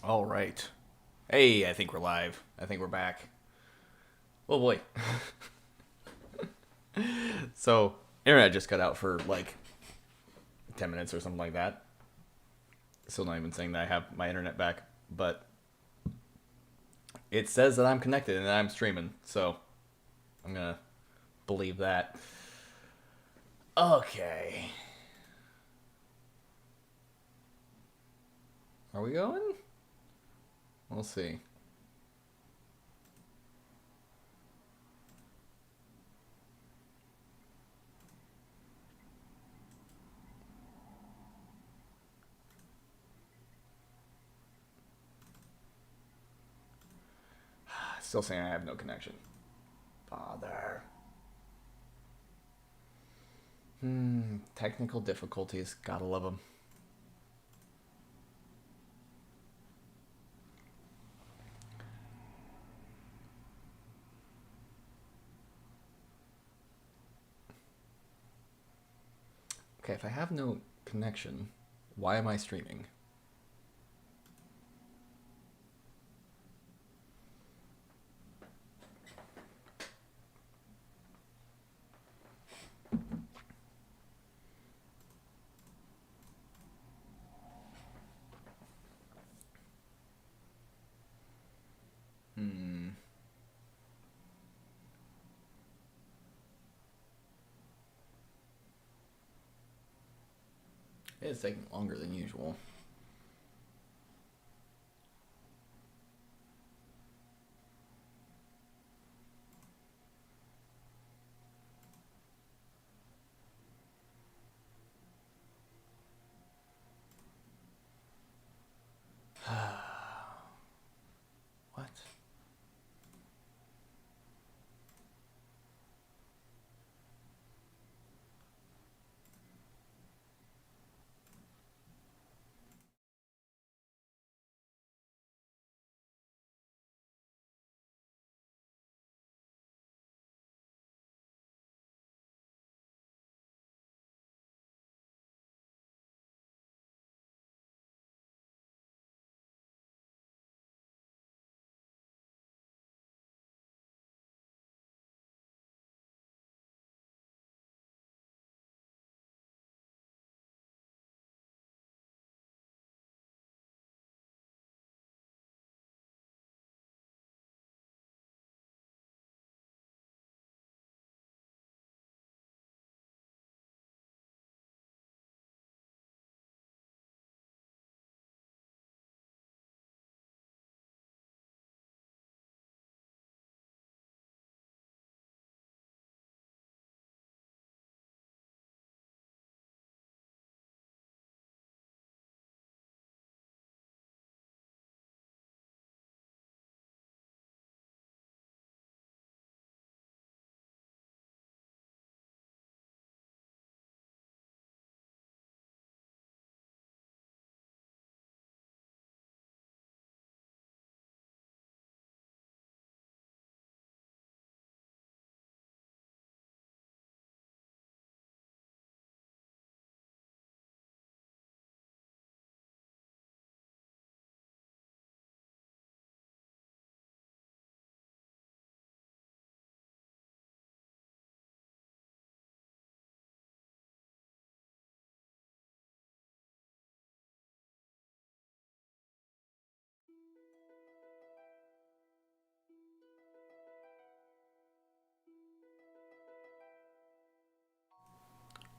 All right. Hey, I think we're live. I think we're back. Oh boy. So, internet just cut out for like 10 minutes or something like that. Still not even saying that I have my internet back, but it says that I'm connected and that I'm streaming. So, I'm going to believe that. Okay. Are we going? We'll see. Still saying I have no connection. Bother. Technical difficulties. Gotta love them. Okay, if I have no connection, why am I streaming? It's taking longer than usual. What?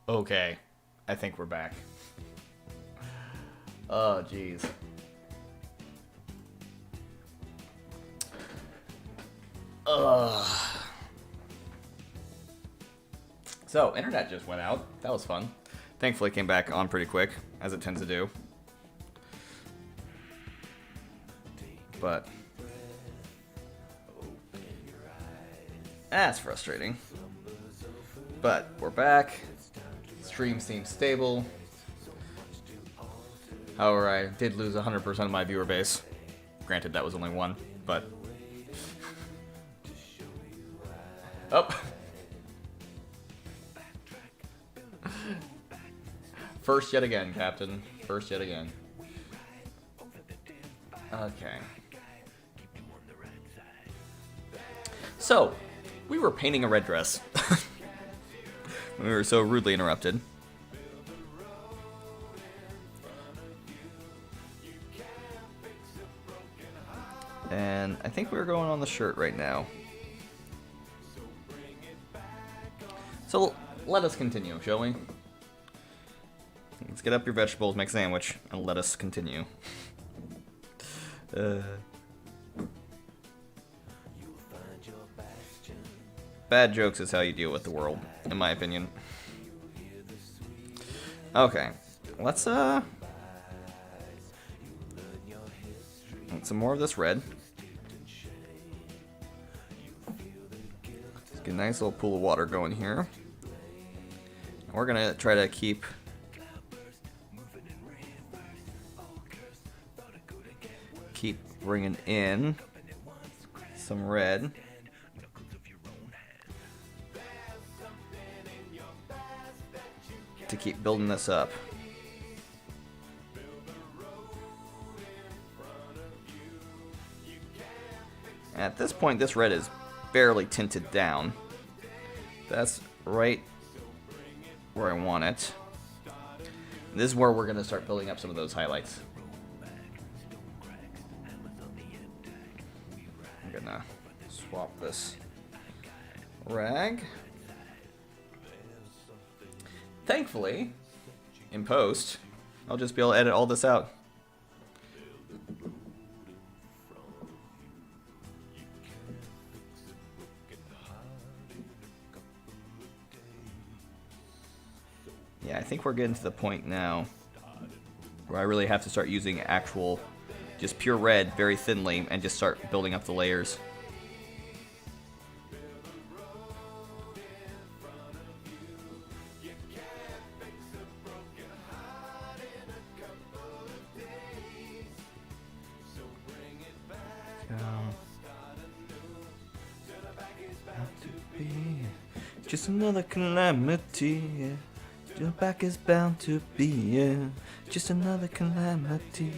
Okay. I think we're back. Oh, jeez. Ugh. So, internet just went out. That was fun. Thankfully, came back on pretty quick, as it tends to do. But that's frustrating. But we're back. Stream seems stable. However, I did lose 100% of my viewer base. Granted, that was only one, but... Oh! First yet again, Captain. First yet again. Okay. So, we were painting a red dress. We were so rudely interrupted. And I think we're going on the shirt right now. So let us continue, shall we? Let's get up your vegetables, make a sandwich, and let us continue. Bad jokes is how you deal with the world, in my opinion. Okay, let's get some more of this red. Let's get a nice little pool of water going here. And we're gonna try to keep bringing in some red. To keep building this up. At this point, this red is barely tinted down. That's right where I want it. This is where we're going to start building up some of those highlights. I'm going to swap this rag. Thankfully, in post, I'll just be able to edit all this out. Yeah, I think we're getting to the point now where I really have to start using actual, just pure red very thinly and just start building up the layers. Just another calamity. Your back is bound to be just another calamity.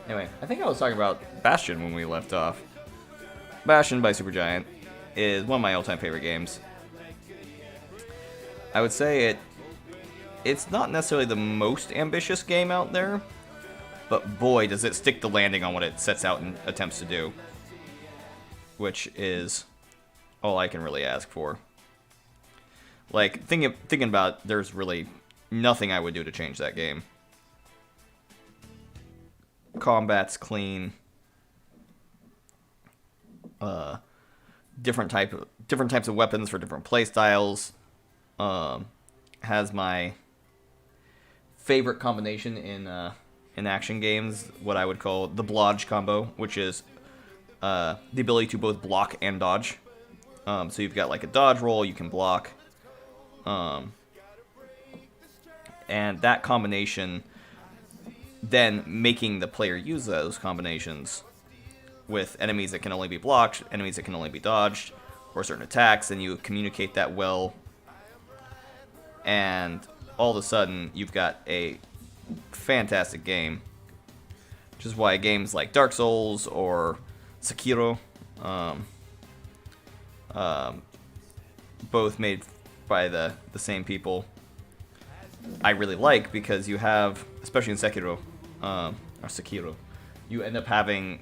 Anyway, I think I was talking about Bastion when we left off. Bastion by Supergiant is one of my all-time favorite games. I would say it's not necessarily the most ambitious game out there, but boy, does it stick the landing on what it sets out and attempts to do, which is all I can really ask for. Like, thinking about it, there's really nothing I would do to change that game. Combat's clean. Different types of weapons for different playstyles. Has my favorite combination in action games, what I would call the blodge combo, which is the ability to both block and dodge. So you've got like a dodge roll, you can block. And that combination, then making the player use those combinations with enemies that can only be blocked, enemies that can only be dodged, or certain attacks, and you communicate that well. And all of a sudden, you've got a fantastic game. Which is why games like Dark Souls or Sekiro, both made by the same people, I really like, because you have, especially in Sekiro, you end up having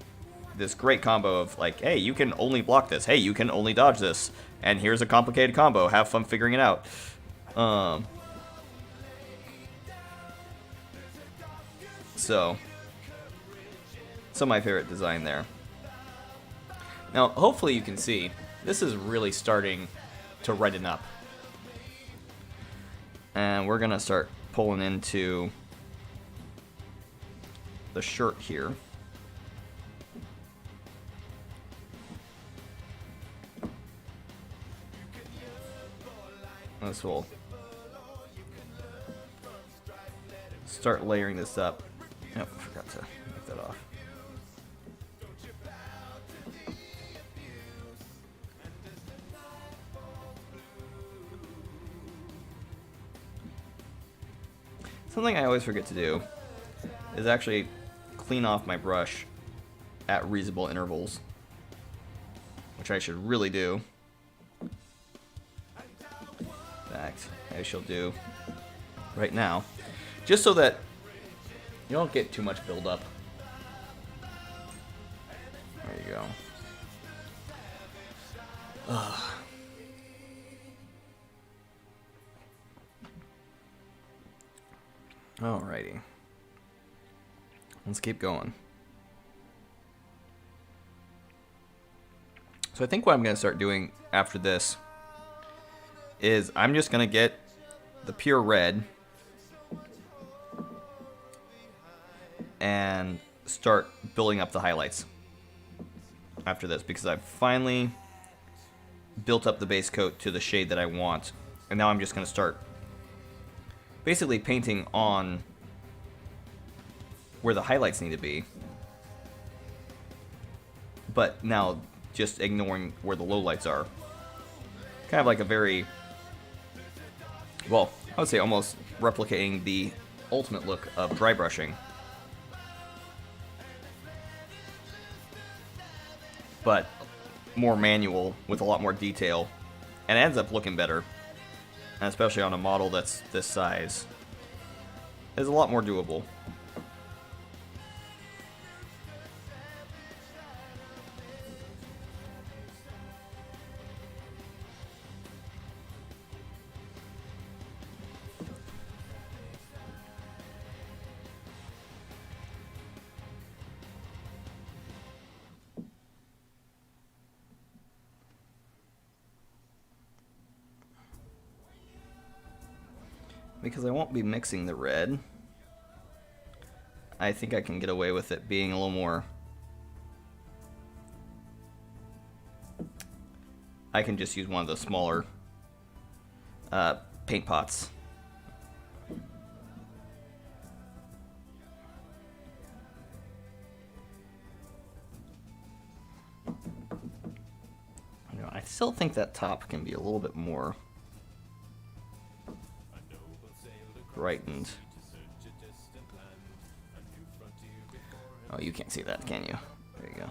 this great combo of like, hey, you can only block this, hey, you can only dodge this, and here's a complicated combo, have fun figuring it out. So, some of my favorite design there. Now, hopefully you can see, this is really starting to redden up. And we're going to start pulling into the shirt here. This will start layering this up. Oh, I forgot to make that off. Something I always forget to do is actually clean off my brush at reasonable intervals, which I should really do. In fact, I shall do right now, just so that you don't get too much buildup. There you go. Ugh. Alrighty. Let's keep going. So I think what I'm going to start doing after this is I'm just going to get the pure red and start building up the highlights after this, because I've finally built up the base coat to the shade that I want, and now I'm just going to start basically painting on where the highlights need to be, but now just ignoring where the lowlights are. Kind of like a very, well, I would say almost replicating the ultimate look of dry brushing, but more manual with a lot more detail, and it ends up looking better, and especially on a model that's this size, it's a lot more doable. Because I won't be mixing the red, I think I can get away with it being a little more... I can just use one of the smaller paint pots. I still think that top can be a little bit more brightened. Oh, you can't see that, can you? There you go.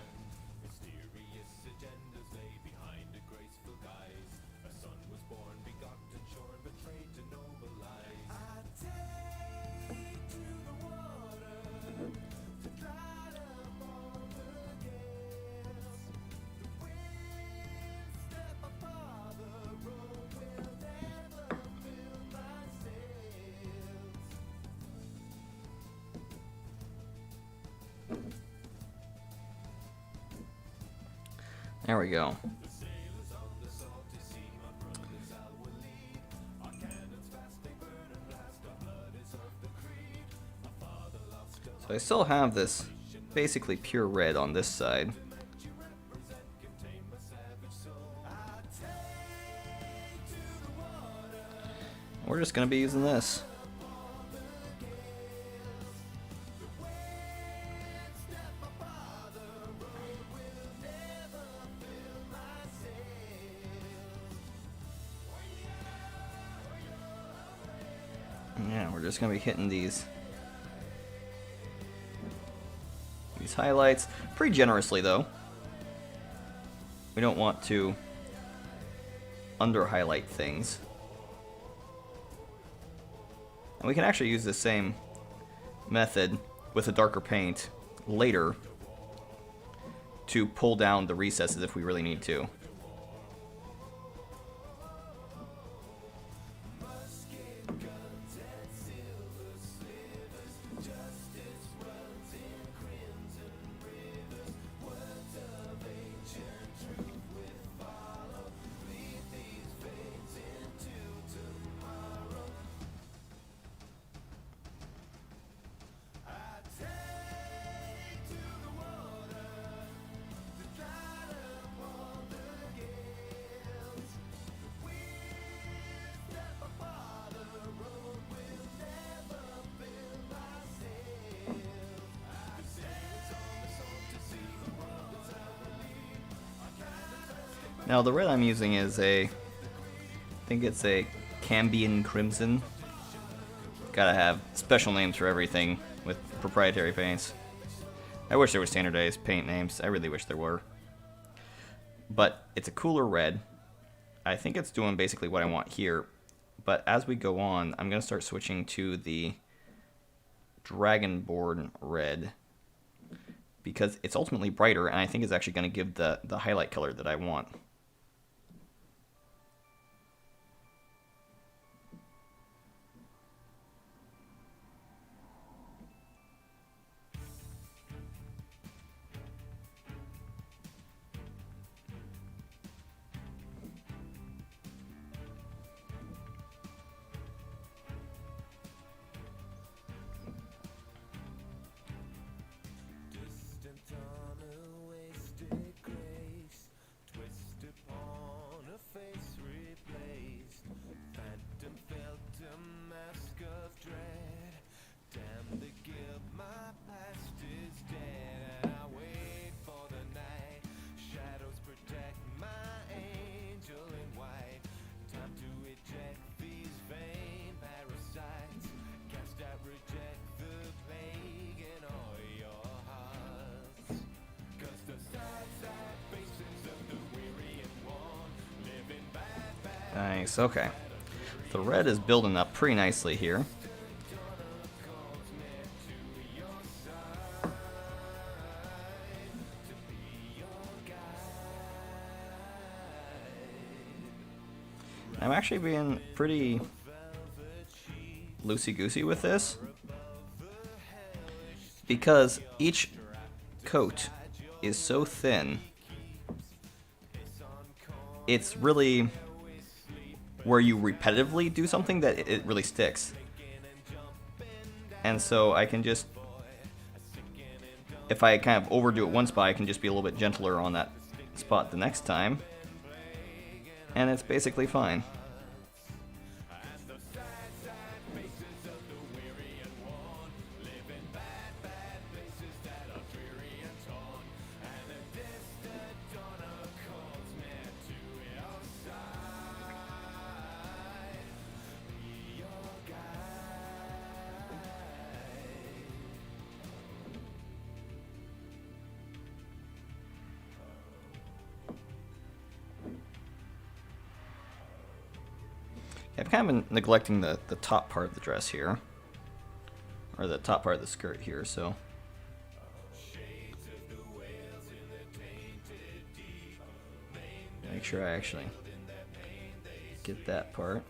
There we go. So I still have this basically pure red on this side. We're just going to be using this. Yeah, we're just going to be hitting these highlights pretty generously, though. We don't want to under-highlight things. And we can actually use the same method with a darker paint later to pull down the recesses if we really need to. Now the red I'm using is I think it's a Cambion Crimson. Gotta have special names for everything with proprietary paints. I wish there were standardized paint names. I really wish there were. But it's a cooler red. I think it's doing basically what I want here. But as we go on, I'm going to start switching to the Dragonborn red, because it's ultimately brighter, and I think it's actually going to give the highlight color that I want. Nice, okay. The red is building up pretty nicely here. I'm actually being pretty loosey-goosey with this, because each coat is so thin. It's really where you repetitively do something that it really sticks. And so I can just, if I kind of overdo it one spot, I can just be a little bit gentler on that spot the next time. And it's basically fine. I've kind of been neglecting the top part of the dress here, or the top part of the skirt here, so make sure I actually get that part.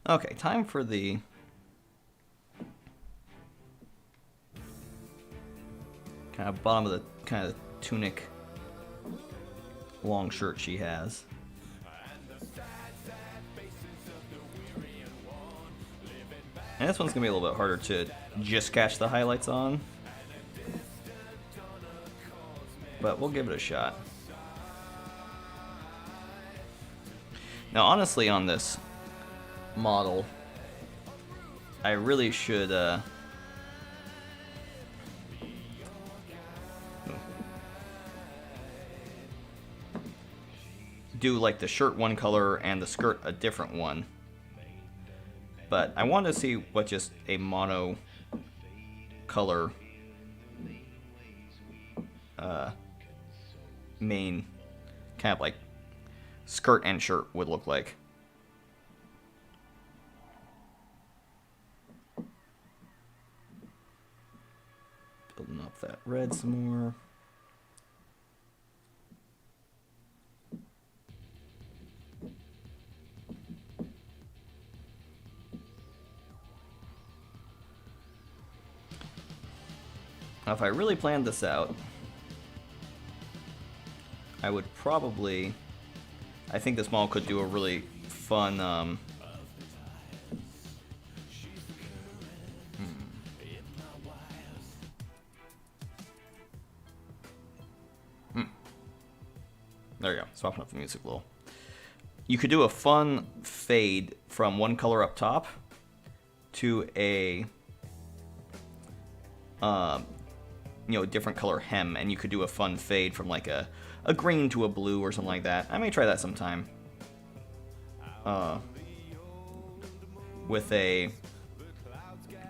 Okay, time for the kind of bottom of the kind of tunic long shirt she has. And this one's gonna be a little bit harder to just catch the highlights on, but we'll give it a shot. Now honestly, on this model, I really should do like the shirt one color and the skirt a different one. But I want to see what just a mono color main kind of like skirt and shirt would look like. Building up that red some more. Now, if I really planned this out, I would probably, I think this model could do a really fun, There you go, swapping up the music a little. You could do a fun fade from one color up top to a different color hem, and you could do a fun fade from like a green to a blue or something like that. I may try that sometime. With a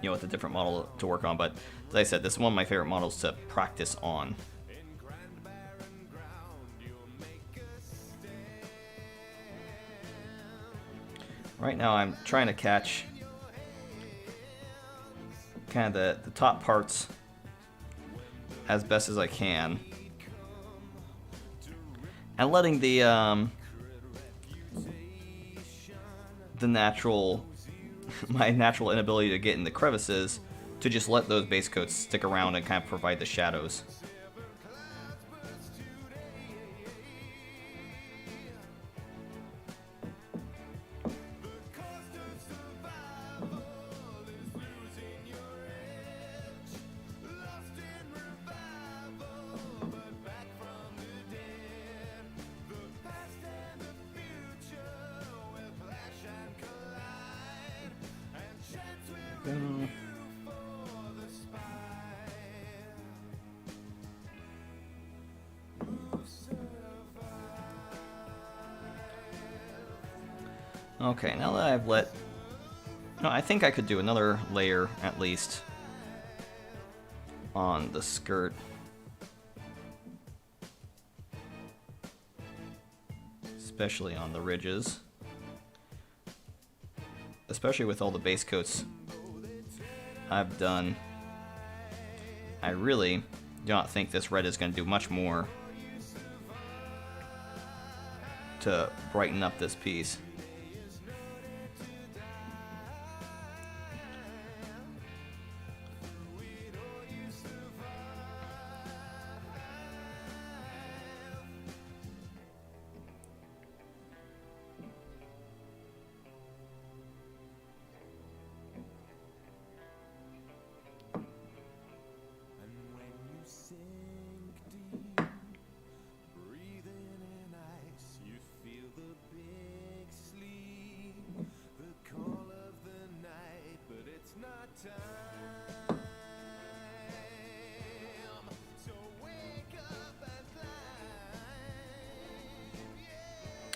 with a different model to work on, but as I said, this is one of my favorite models to practice on. Right now I'm trying to catch kind of the top parts as best as I can, and letting the natural my natural inability to get in the crevices to just let those base coats stick around and kind of provide the shadows. Okay, now that I've let... No, I think I could do another layer, at least, on the skirt. Especially on the ridges. Especially with all the base coats I've done. I really do not think this red is going to do much more to brighten up this piece.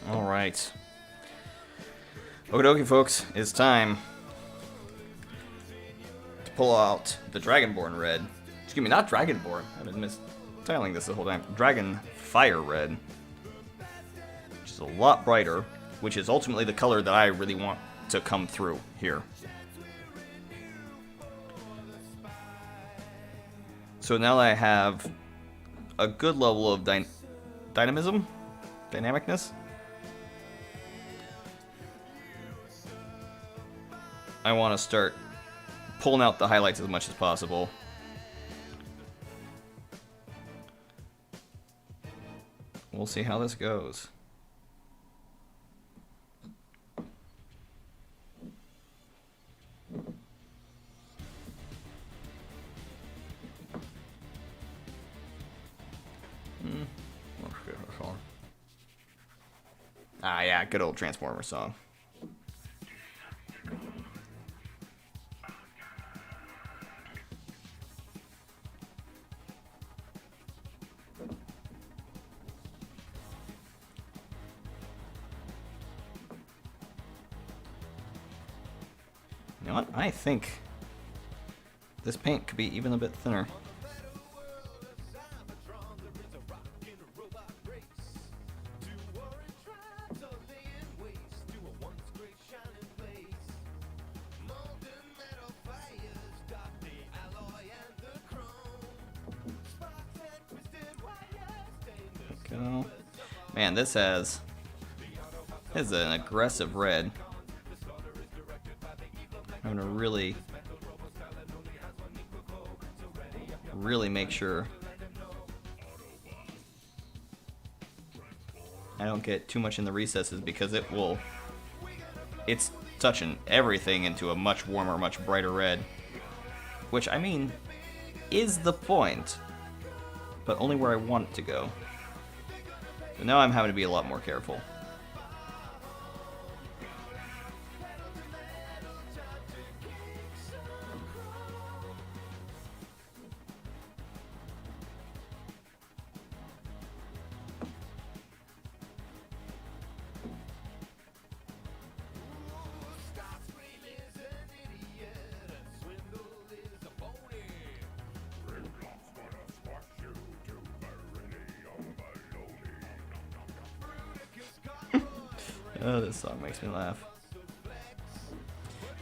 Alright. Okie dokie, folks. It's time to pull out the Dragonborn Red. Excuse me, not Dragonborn. I've been mistyling this the whole time. Dragon Fire Red. Which is a lot brighter. Which is ultimately the color that I really want to come through here. So now that I have a good level of dynamism, dynamicness, I want to start pulling out the highlights as much as possible. We'll see how this goes. Ah, yeah, good old Transformer song. You know what? I think this paint could be even a bit thinner. Go. Man, this is an aggressive red. I'm gonna really make sure I don't get too much in the recesses, because it's touching everything into a much warmer, much brighter red. Which, I mean, is the point, but only where I want it to go. But now I'm having to be a lot more careful. Oh, this song makes me laugh.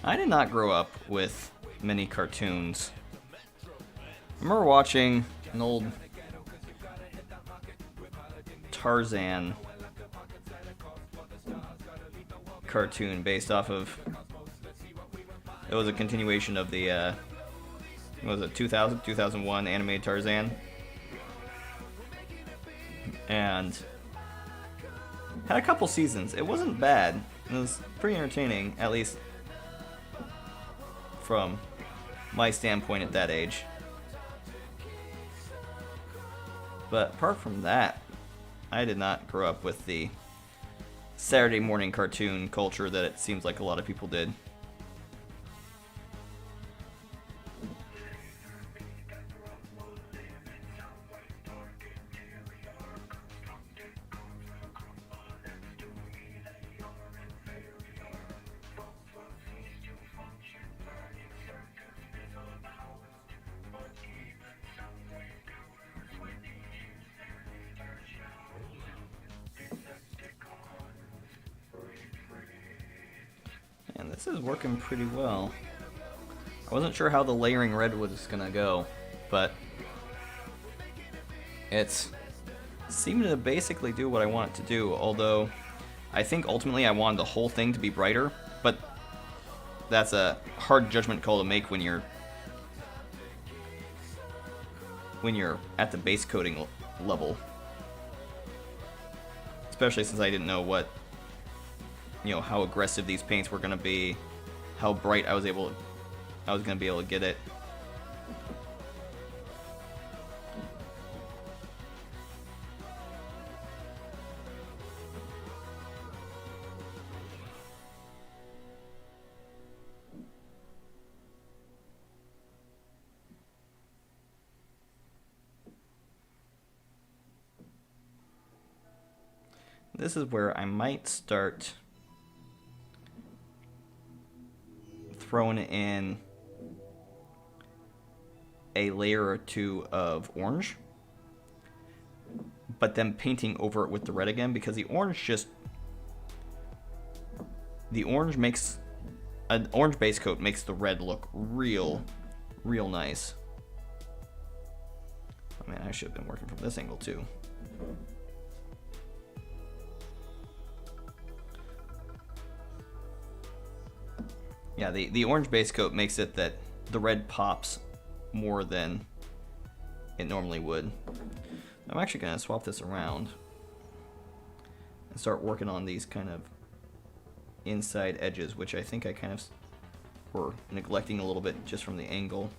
I did not grow up with many cartoons. I remember watching an old Tarzan cartoon based off of... It was a continuation of the, what was it, 2001 animated Tarzan. And had a couple seasons. It wasn't bad. It was pretty entertaining, at least from my standpoint at that age. But apart from that, I did not grow up with the Saturday morning cartoon culture that it seems like a lot of people did. And this is working pretty well. I wasn't sure how the layering red was gonna go, but it's seeming to basically do what I want it to do, although I think ultimately I wanted the whole thing to be brighter, but that's a hard judgment call to make when you're at the base coating level. Especially since I didn't know what, how aggressive these paints were going to be, how bright I was going to be able to get it. This is where I might start throwing in a layer or two of orange, but then painting over it with the red again, because the orange makes an orange base coat makes the red look real nice. I mean, I should have been working from this angle too. Yeah, the orange base coat makes it that the red pops more than it normally would. I'm actually going to swap this around and start working on these kind of inside edges, which I think I kind of were neglecting a little bit just from the angle.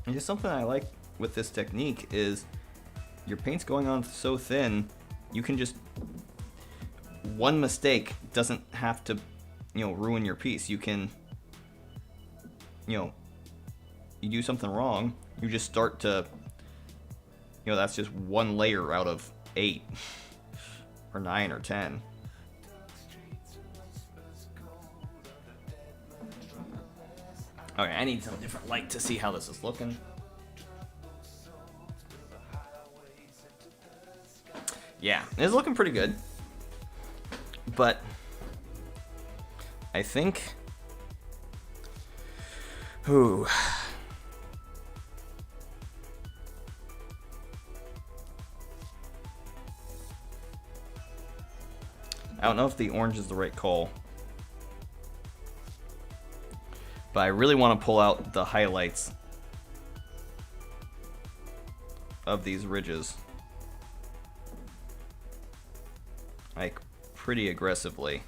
And just something I like with this technique is your paint's going on so thin, you can just, one mistake doesn't have to, ruin your piece. You can, you do something wrong, you just start to, that's just one layer out of 8 or 9 or 10. Okay, I need some different light to see how this is looking. Yeah, it's looking pretty good. But I think... Ooh. I don't know if the orange is the right call. But I really want to pull out the highlights of these ridges, like pretty aggressively.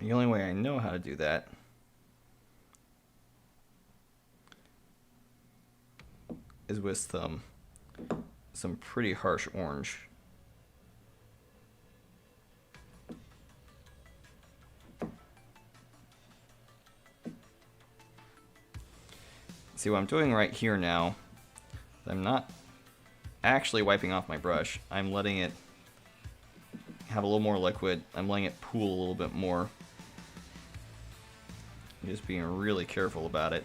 The only way I know how to do that is with some pretty harsh orange. See what I'm doing right here now. I'm not actually wiping off my brush. I'm letting it have a little more liquid. I'm letting it pool a little bit more. I'm just being really careful about it.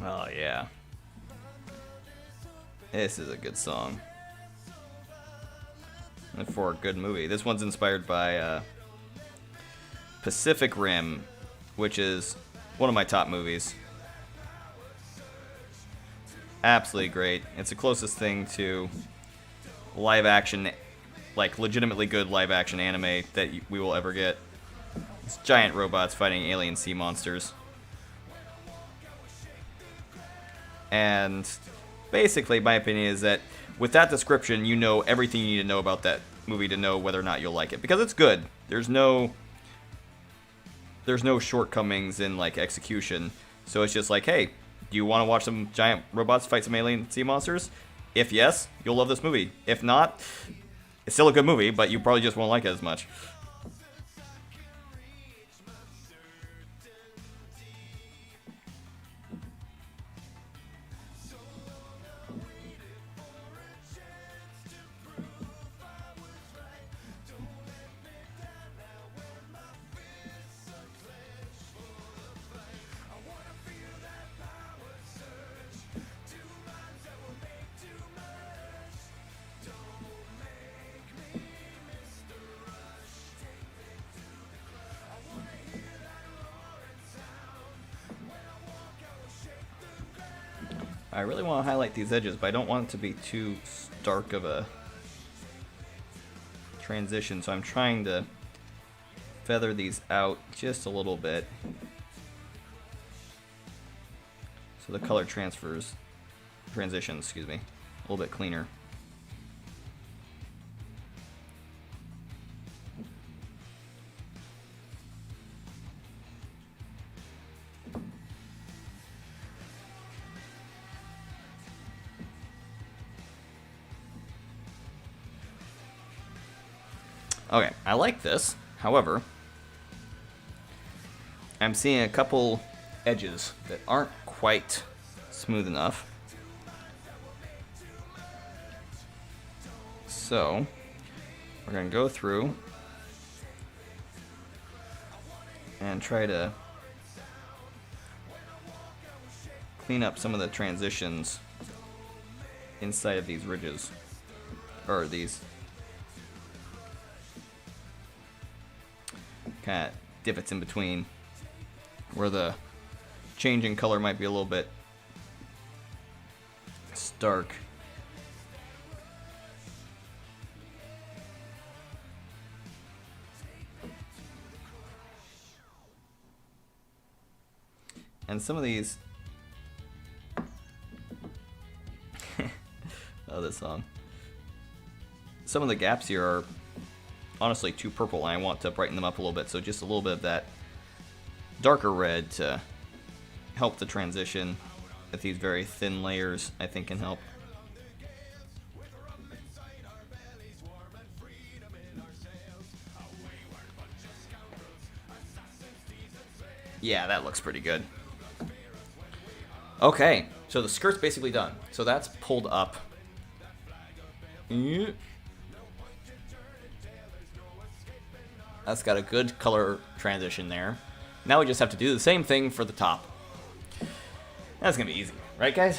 Oh yeah. This is a good song. And for a good movie. This one's inspired by Pacific Rim, which is one of my top movies. Absolutely great. It's the closest thing to live action, like legitimately good live action anime that we will ever get. It's giant robots fighting alien sea monsters. And basically, my opinion is that with that description, you know everything you need to know about that movie to know whether or not you'll like it. Because it's good. There's no shortcomings in like execution. So it's just like, hey, do you want to watch some giant robots fight some alien sea monsters? If yes, you'll love this movie. If not, it's still a good movie, but you probably just won't like it as much. I really want to highlight these edges, but I don't want it to be too stark of a transition, so I'm trying to feather these out just a little bit so the color transitions, excuse me, a little bit cleaner. Okay, I like this. However, I'm seeing a couple edges that aren't quite smooth enough. So, we're going to go through and try to clean up some of the transitions inside of these ridges, or these kind of divots in between where the change in color might be a little bit stark. And some of these oh, this song. Some of the gaps here are honestly too purple, and I want to brighten them up a little bit, so just a little bit of that darker red to help the transition with these very thin layers, I think can help. Yeah, that looks pretty good. Okay, so the skirt's basically done. So that's pulled up. That's got a good color transition there. Now we just have to do the same thing for the top. That's gonna be easy, right guys?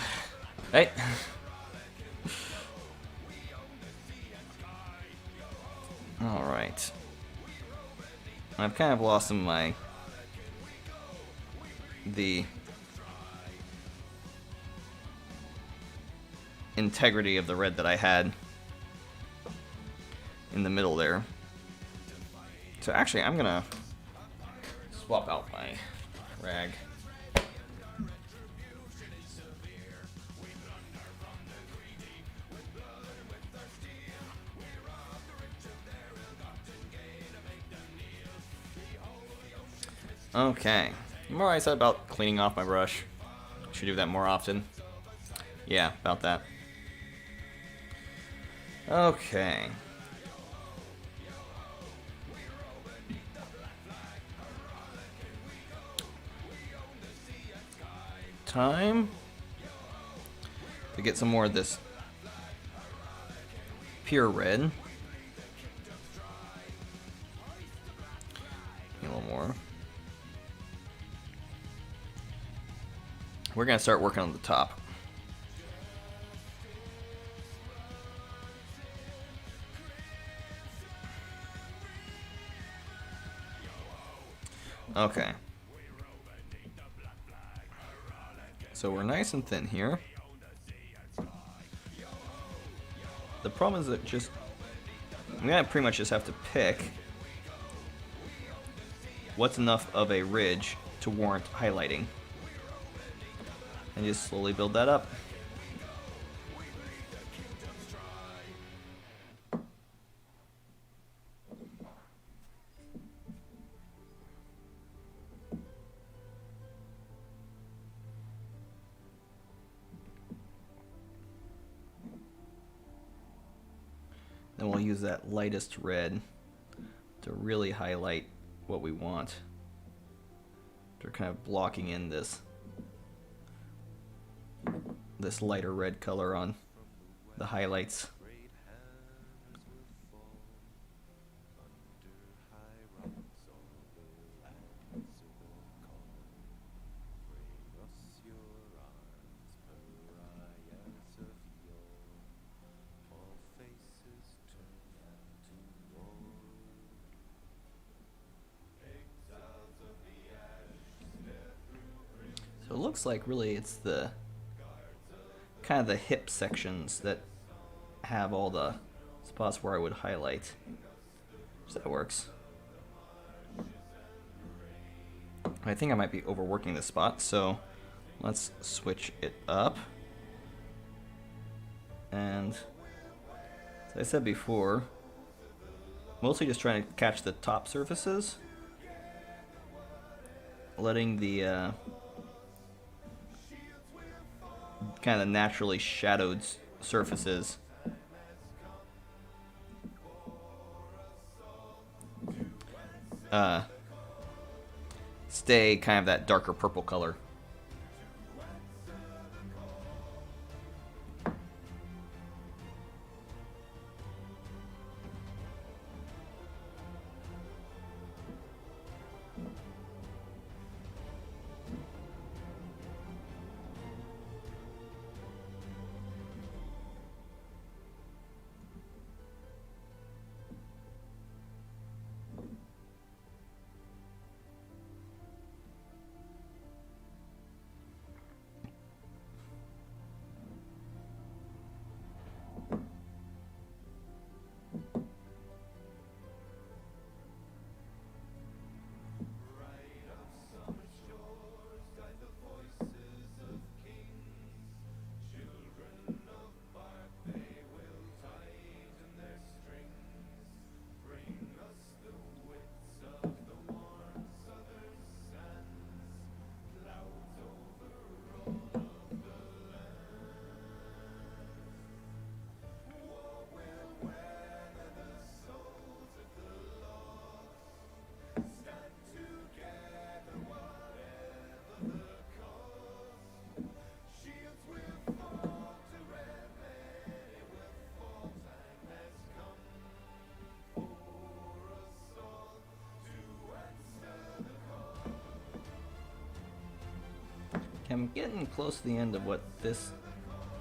Right? Alright. I've kind of lost some of the integrity of the red that I had in the middle there. So actually, I'm gonna swap out my rag. Okay. The more I said about cleaning off my brush. Should do that more often. Yeah, about that. Okay. Time to get some more of this pure red. A little more. We're gonna start working on the top. Okay. So we're nice and thin here. The problem is that I'm gonna pretty much just have to pick what's enough of a ridge to warrant highlighting. And just slowly build that up. Then we'll use that lightest red to really highlight what we want. They're kind of blocking in this lighter red color on the highlights. So it looks like really it's the kind of the hip sections that have all the spots where I would highlight. So that works. I think I might be overworking this spot, so let's switch it up. And as I said before, mostly just trying to catch the top surfaces, letting the kind of naturally shadowed surfaces stay kind of that darker purple color. I'm getting close to the end of what this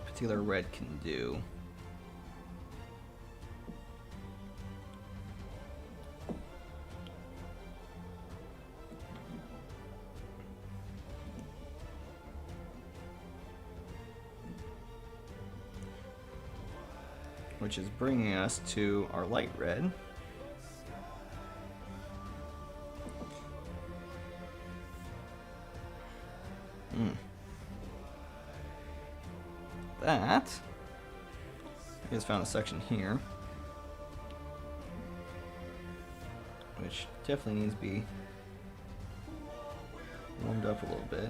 particular red can do. Which is bringing us to our light red. That, I just found a section here, which definitely needs to be warmed up a little bit.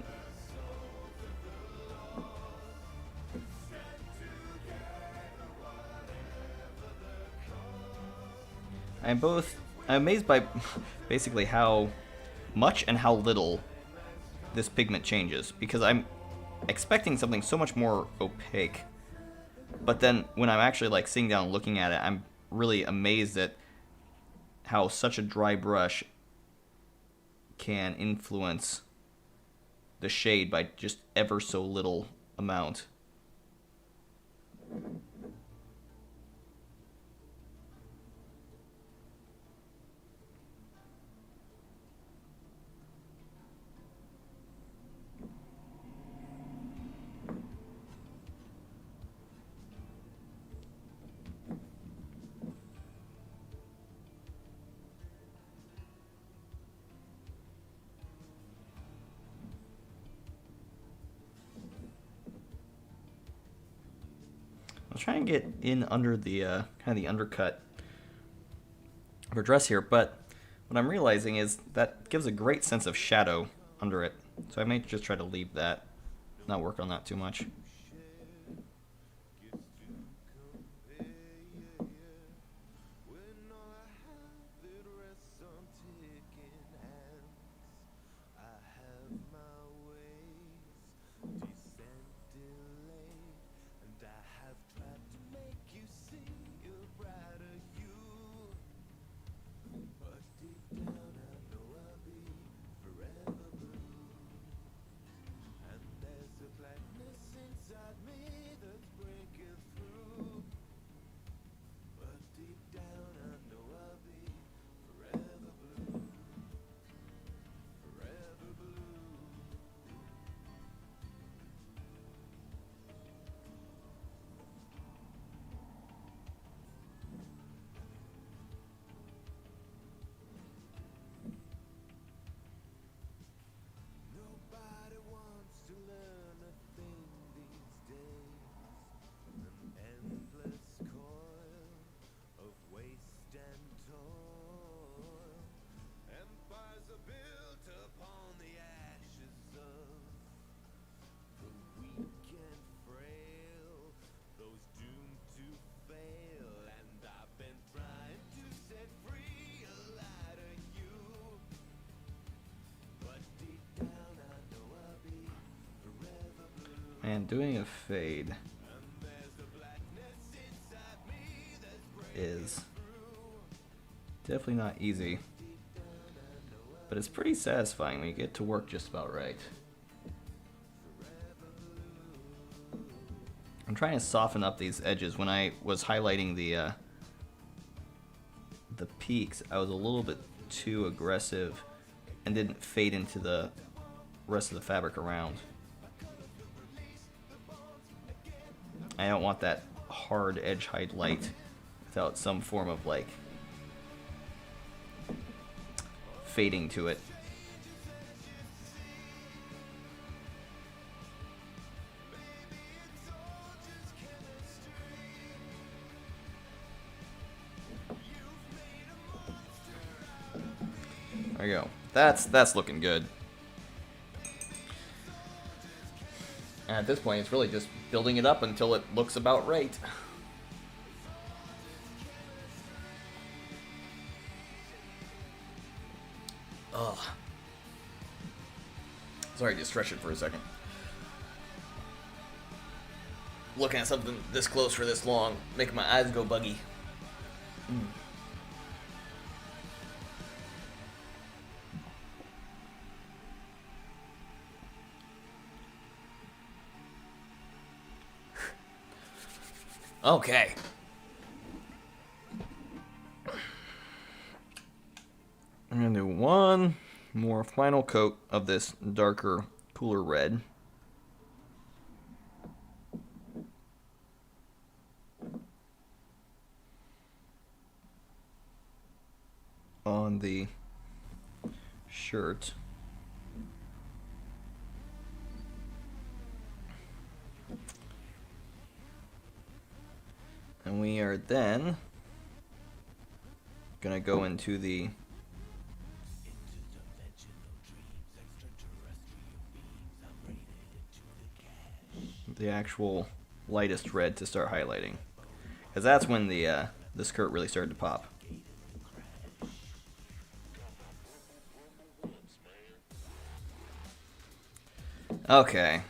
I'm amazed by basically how much and how little this pigment changes, because I'm expecting something so much more opaque. But then when I'm actually like sitting down and looking at it, I'm really amazed at how such a dry brush can influence the shade by just ever so little amount. I was trying to get in under the kind of the undercut of her dress here, but what I'm realizing is that gives a great sense of shadow under it. So I may just try to leave that, not work on that too much. And doing a fade is definitely not easy, but it's pretty satisfying when you get to work just about right. I'm trying to soften up these edges. When I was highlighting the peaks, I was a little bit too aggressive and didn't fade into the rest of the fabric around. I don't want that hard edge highlight without some form of like fading to it. There you go. That's looking good. And at this point, it's really just building it up until it looks about right. Ugh. Sorry to stretch it for a second. Looking at something this close for this long, making my eyes go buggy. Okay. I'm going to do one more final coat of this darker, cooler red. On the shirt. And we are then going to go into the the actual lightest red to start highlighting, because that's when the skirt really started to pop. Okay.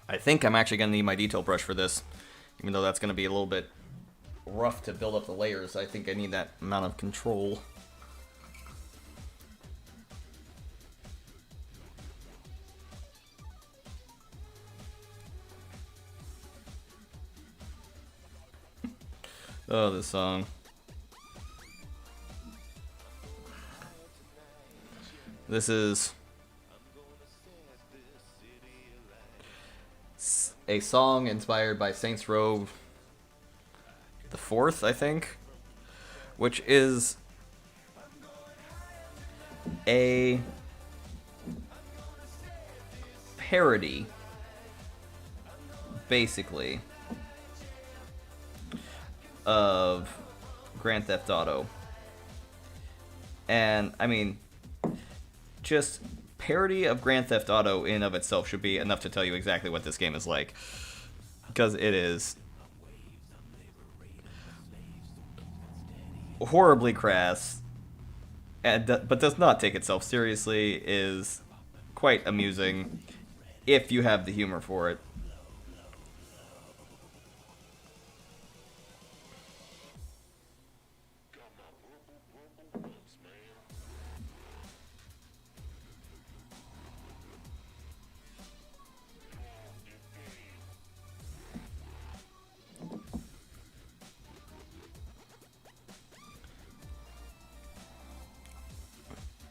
I think I'm actually going to need my detail brush for this, even though that's going to be a little bit rough to build up the layers. I think I need that amount of control. Oh, this song. This is a song inspired by Saints Row the 4th, I think, which is a parody, basically, of Grand Theft Auto. And, I mean, just parody of Grand Theft Auto in and of itself should be enough to tell you exactly what this game is like. Because it is horribly crass, and but does not take itself seriously, is quite amusing if you have the humor for it.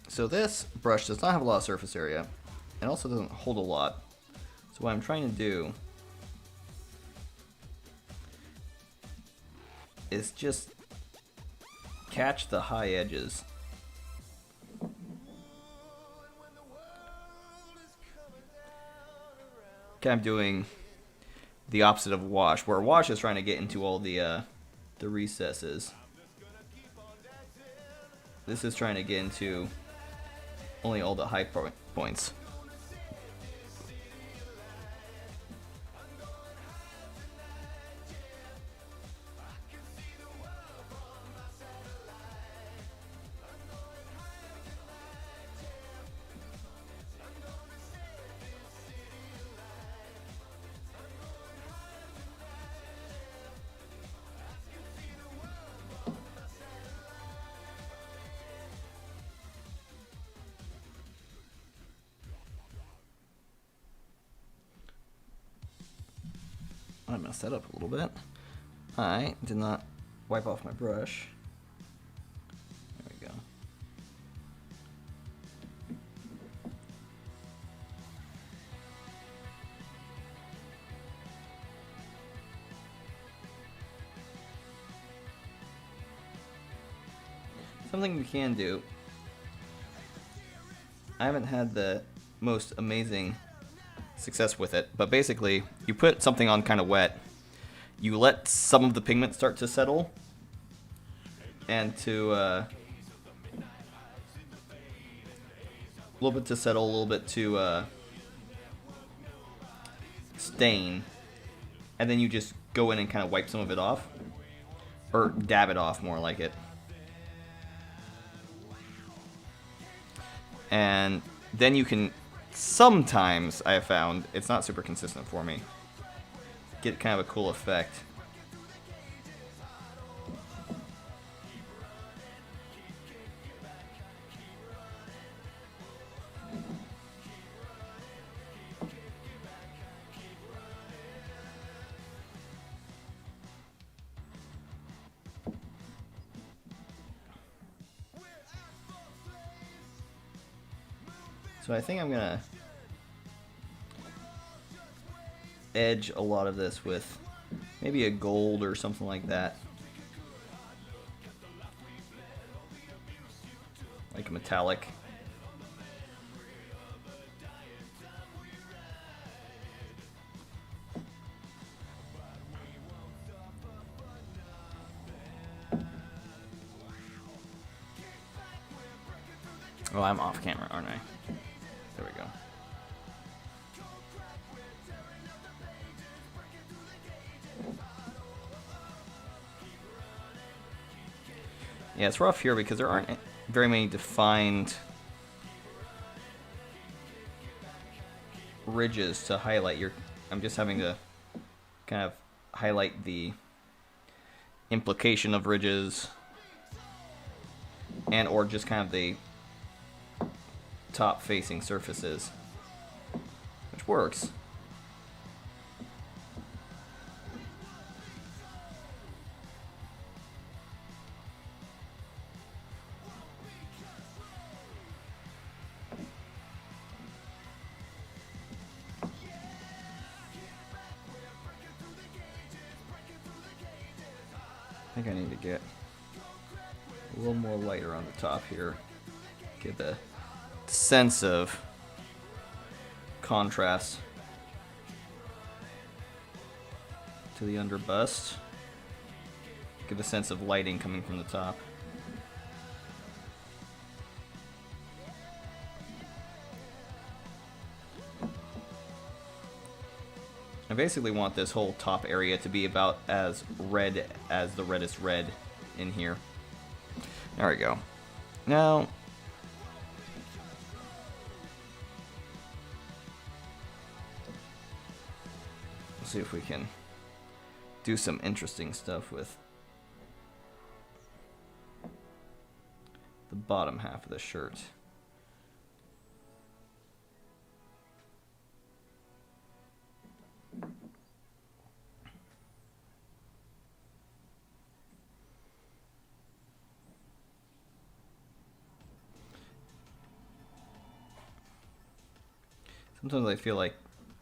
So this brush does not have a lot of surface area. It also doesn't hold a lot. So what I'm trying to do is just catch the high edges. Kind of doing the opposite of wash, where wash is trying to get into all the recesses. This is trying to get into only all the high points. I messed that up a little bit. I did not wipe off my brush. There we go. Something you can do. I haven't had the most amazing success with it, but basically you put something on kind of wet, you let some of the pigment start to settle and to a little bit to settle, a little bit to stain, and then you just go in and kind of wipe some of it off, or dab it off more like it, and then you can sometimes, I have found, it's not super consistent for me, get kind of a cool effect. So I think I'm gonna edge a lot of this with maybe a gold or something like that, like a metallic. Oh, I'm off camera, aren't I? There we go. Yeah, it's rough here because there aren't very many defined ridges to highlight. I'm just having to kind of highlight the implication of ridges and or just kind of the top facing surfaces, which works. I think I need to get a little more lighter on the top here. Get the sense of contrast to the underbust. Give a sense of lighting coming from the top. I basically want this whole top area to be about as red as the reddest red in here. There we go. Now, let's see if we can do some interesting stuff with the bottom half of the shirt. Sometimes I feel like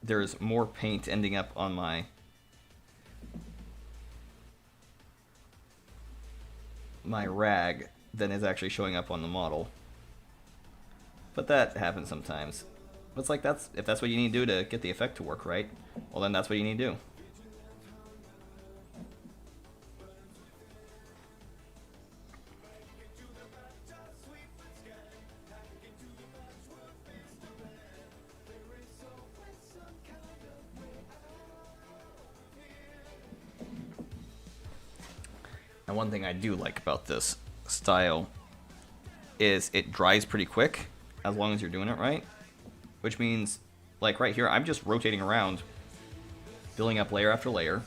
there's more paint ending up on my rag than is actually showing up on the model. But that happens sometimes. It's like if that's what you need to do to get the effect to work right, well then that's what you need to do. And one thing I do like about this style is it dries pretty quick as long as you're doing it right. Which means, like right here, I'm just rotating around, building up layer after layer,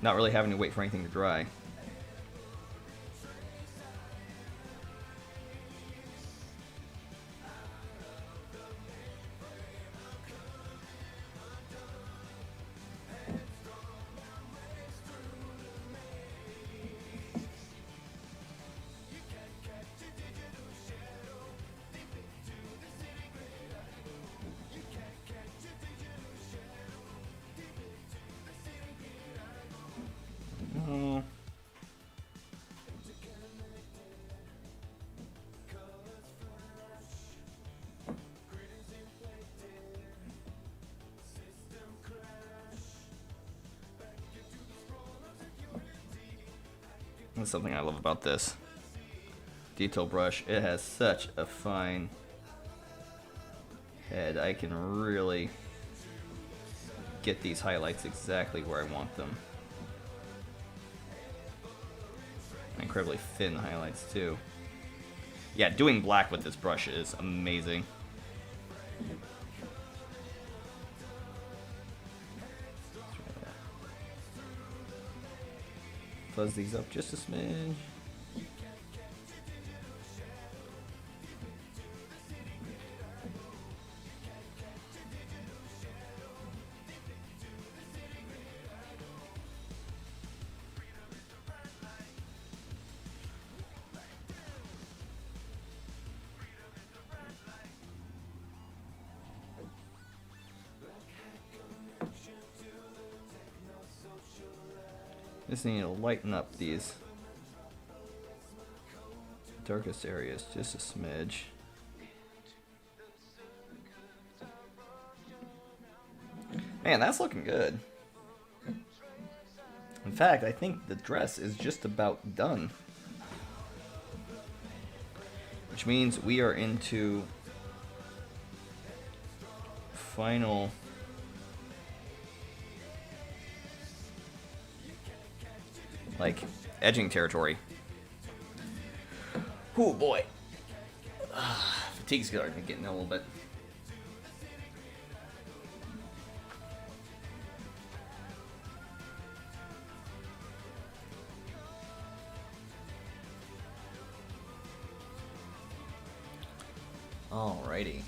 not really having to wait for anything to dry. That's something I love about this detail brush. It has such a fine head. I can really get these highlights exactly where I want them. Incredibly thin highlights too. Yeah, doing black with this brush is amazing. Fuzz these up just a smidge. Just need to lighten up these darkest areas just a smidge. Man, that's looking good. In fact, I think the dress is just about done. Which means we are into final like edging territory. Oh boy. Fatigue's starting to get in a little bit. Alrighty.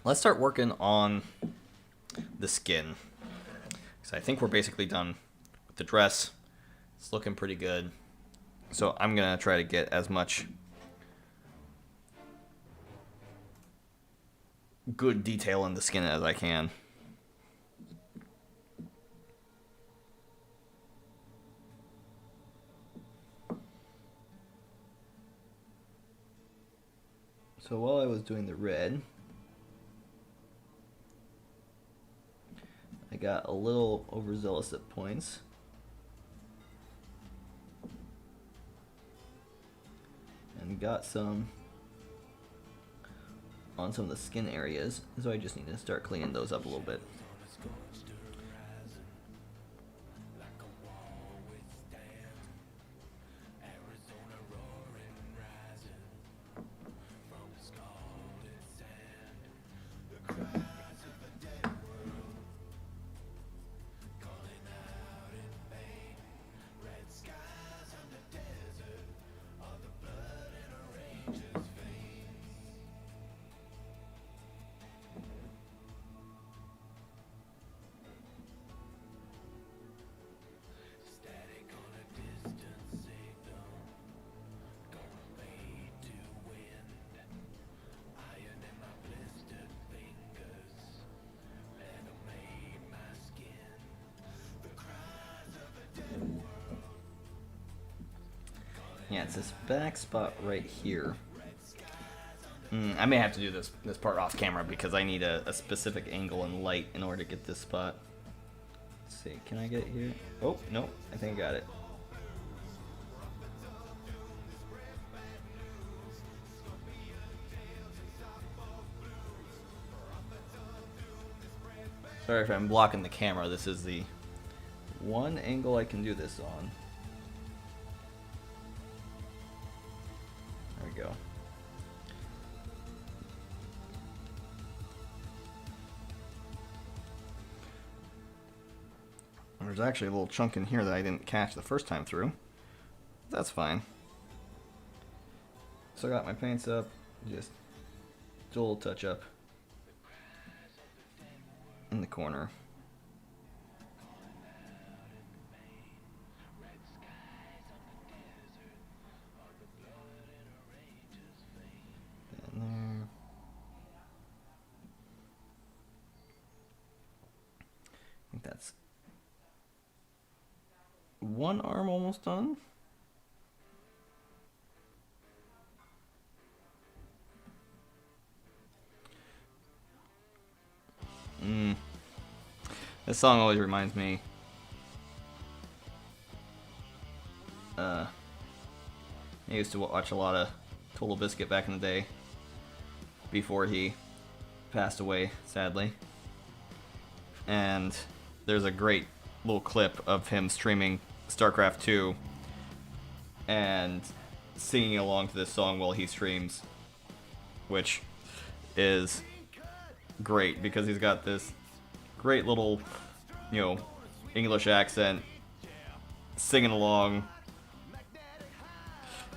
Let's start working on the skin. So I think we're basically done with the dress. It's looking pretty good. So I'm gonna try to get as much good detail in the skin as I can. So while I was doing the red, I got a little overzealous at points. And got some on some of the skin areas, so I just need to start cleaning those up a little bit. Yeah, it's this back spot right here. I may have to do this part off camera because I need a specific angle and light in order to get this spot. Let's see, can I get it here? Oh, no, I think I got it. Sorry if I'm blocking the camera. This is the one angle I can do this on. There we go. There's actually a little chunk in here that I didn't catch the first time through. That's fine. So I got my paints up, just do a little touch up in the corner. And there. I think that's one arm almost done. This song always reminds me. I used to watch a lot of Total Biscuit back in the day before he passed away, sadly. And there's a great little clip of him streaming StarCraft 2 and singing along to this song while he streams, which is great because he's got this great little, English accent singing along.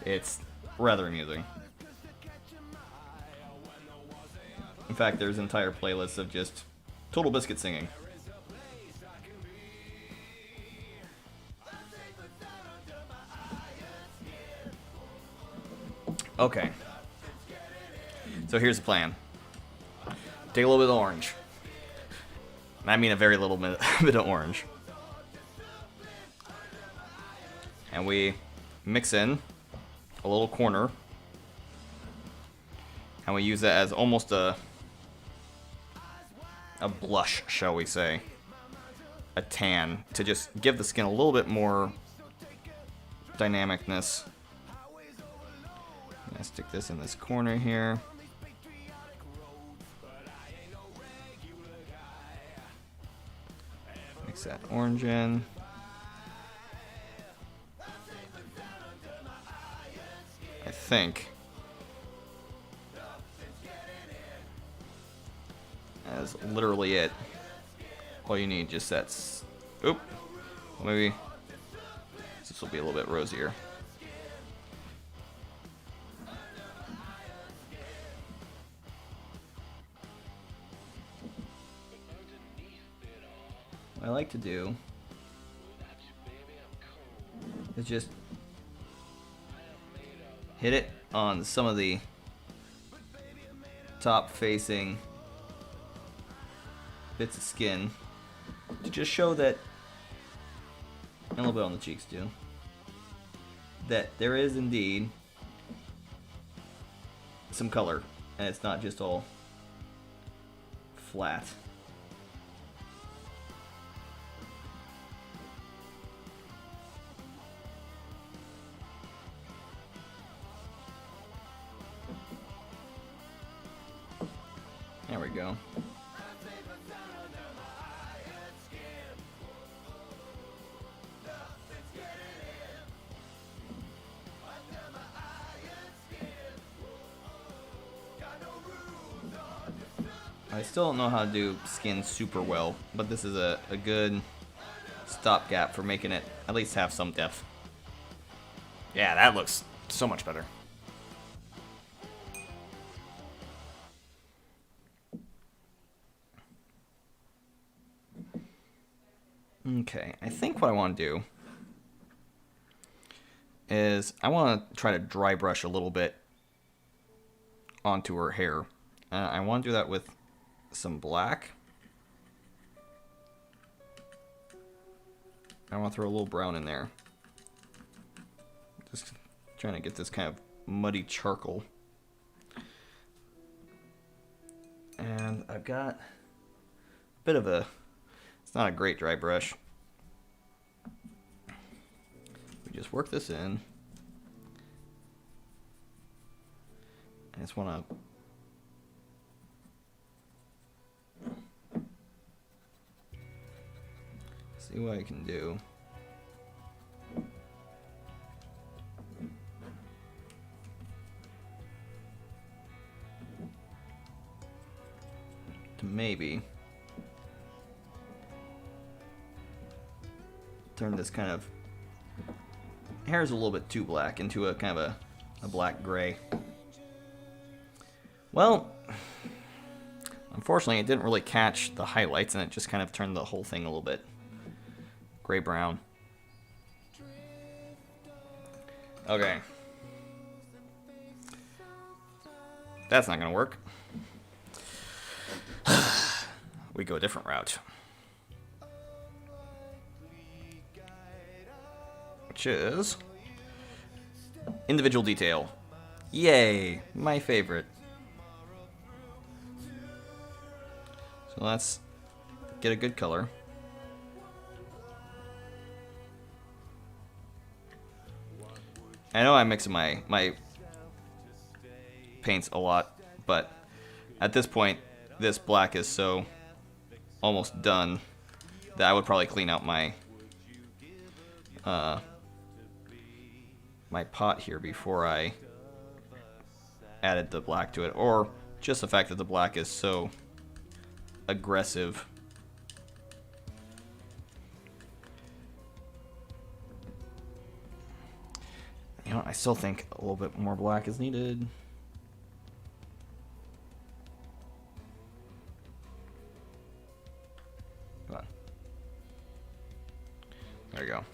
It's rather amusing. In fact, there's entire playlists of just Total Biscuit singing. Okay. So here's the plan. Take a little bit of orange. I mean a very little bit of orange. And we mix in a little corner. And we use that as almost a blush, shall we say. A tan, to just give the skin a little bit more dynamicness. I'm gonna stick this in this corner here. Mix that orange in. I think. That's literally it. All you need, just that's. Oop. Maybe this will be a little bit rosier. What I like to do is just hit it on some of the top facing bits of skin to just show that, and a little bit on the cheeks too, that there is indeed some color and it's not just all flat. There we go. I still don't know how to do skin super well, but this is a good stopgap for making it at least have some depth. Yeah, that looks so much better. Okay, I think what I want to do is I want to try to dry brush a little bit onto her hair. I want to do that with some black. I want to throw a little brown in there. Just trying to get this kind of muddy charcoal. And I've got a bit of a, it's not a great dry brush. We just work this in. I just want to see what I can do. To maybe turn this kind of hair's a little bit too black into a kind of a black gray. Well, unfortunately it didn't really catch the highlights and it just kind of turned the whole thing a little bit gray-brown. Okay. That's not gonna work. We go a different route. Which is individual detail. Yay, my favorite. So let's get a good color. I know I'm mixing my paints a lot, but at this point, this black is so almost done that I would probably clean out my my pot here before I added the black to it, or just the fact that the black is so aggressive. You know, I still think a little bit more black is needed. Come on. There you go.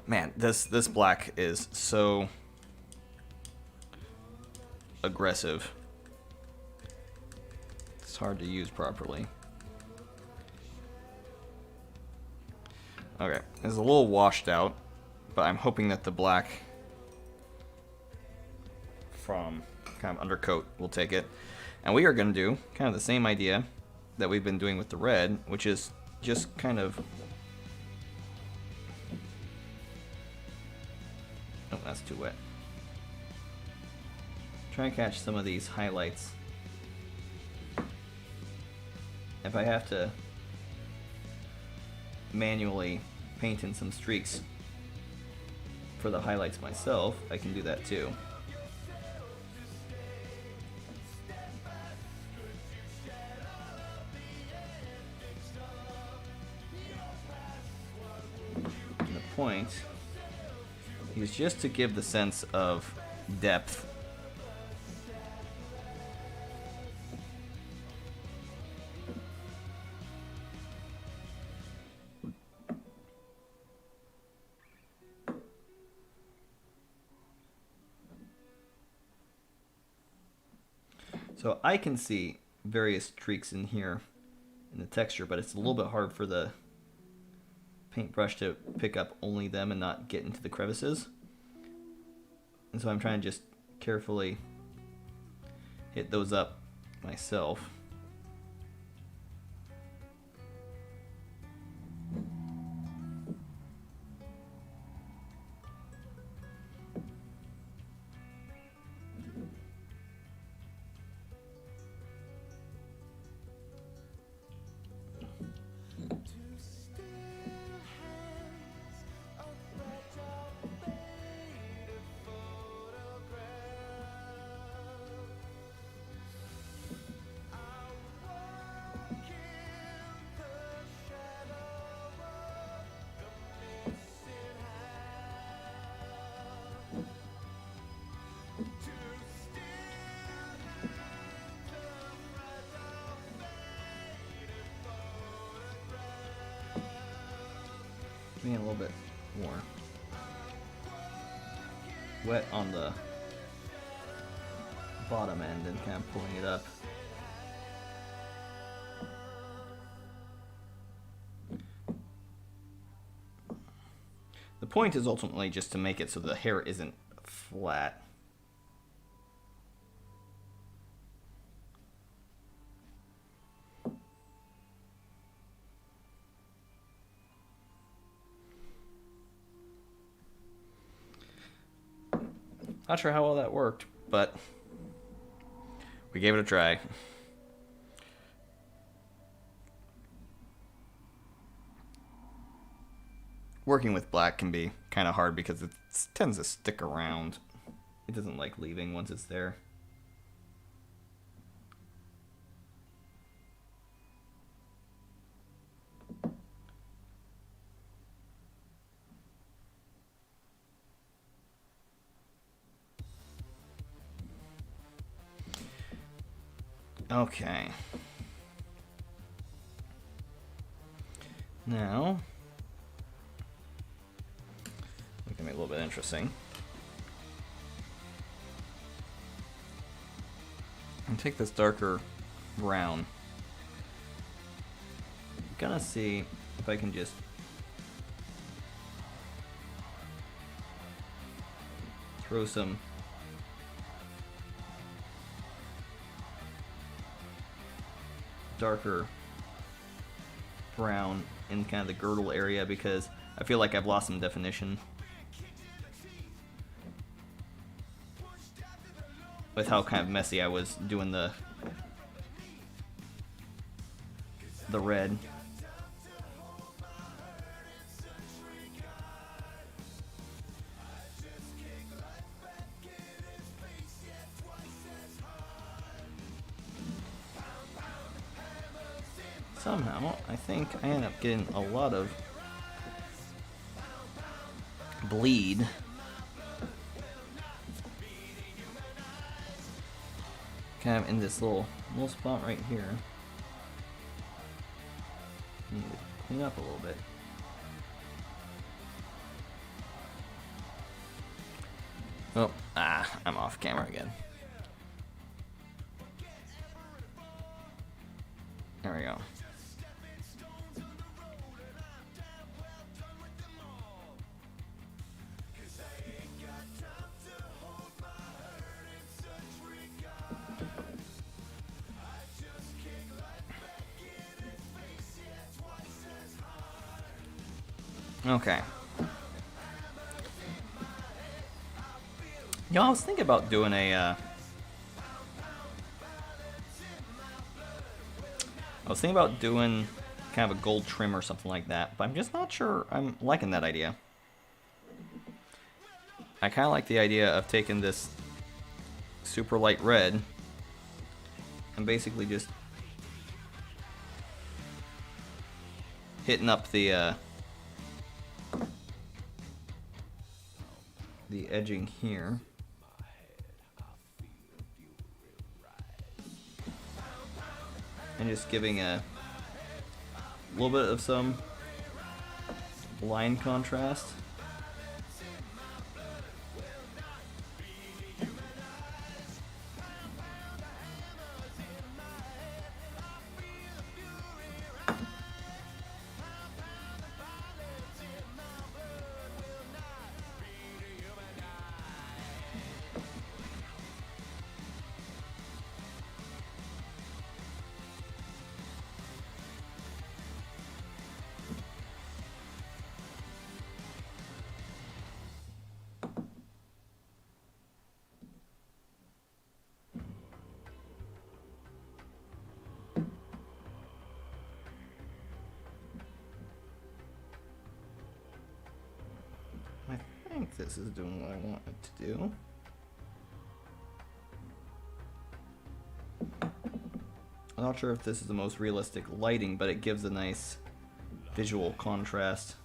Man, this black is so aggressive. It's hard to use properly. Okay, it's a little washed out, but I'm hoping that the black from kind of undercoat will take it. And we are going to do kind of the same idea that we've been doing with the red, which is just kind of... Oh, that's too wet. Try and catch some of these highlights. If I have to manually paint in some streaks for the highlights myself, I can do that too. And the point is just to give the sense of depth. So I can see various streaks in here in the texture, but it's a little bit hard for the paintbrush to pick up only them and not get into the crevices. And so I'm trying to just carefully hit those up myself. A little bit more wet on the bottom end and kind of pulling it up. The point is ultimately just to make it so the hair isn't flat. Not sure how well that worked, but we gave it a try. Working with black can be kind of hard because it tends to stick around. It doesn't like leaving once it's there. Okay. Now, we can make it a little bit interesting. And take this darker brown. I'm gonna see if I can just throw some darker brown in kind of the girdle area, because I feel like I've lost some definition with how kind of messy I was doing the red. Somehow, I think I end up getting a lot of bleed. Kind of in this little spot right here. Need to clean up a little bit. Oh, I'm off camera again. There we go. Okay. You know, I was thinking about doing a, kind of a gold trim or something like that, but I'm just not sure I'm liking that idea. I kind of like the idea of taking this super light red and basically just hitting up the edging here. And just giving a little bit of some line contrast. I think this is doing what I want it to do. I'm not sure if this is the most realistic lighting, but it gives a nice visual contrast.